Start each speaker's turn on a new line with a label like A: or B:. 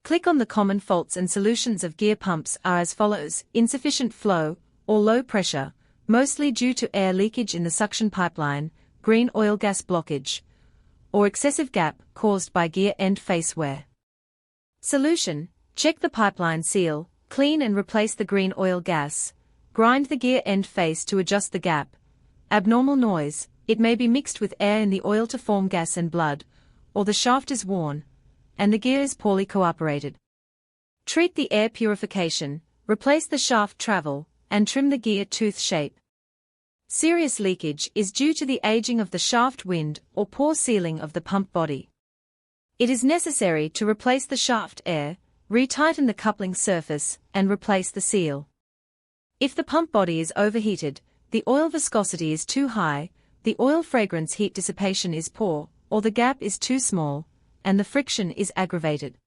A: Click on the common faults and solutions of gear pumps are as follows: insufficient flow, or low pressure, mostly due to air leakage in the suction pipeline, green oil gas blockage, or excessive gap caused by gear end face wear. Solution: check the pipeline seal, clean and replace the green oil gas, grind the gear end face to adjust the gap. Abnormal noise: it may be mixed with air in the oil to form gas and blood, or the shaft is worn, and the gear is poorly cooperated. Treat the air purification, replace the shaft travel, and trim the gear tooth shape. Serious leakage is due to the aging of the shaft wind or poor sealing of the pump body. It is necessary to replace the shaft air, retighten the coupling surface, and replace the seal. If the pump body is overheated, the oil viscosity is too high, the oil fragrance heat dissipation is poor, or the gap is too small, and the friction is aggravated.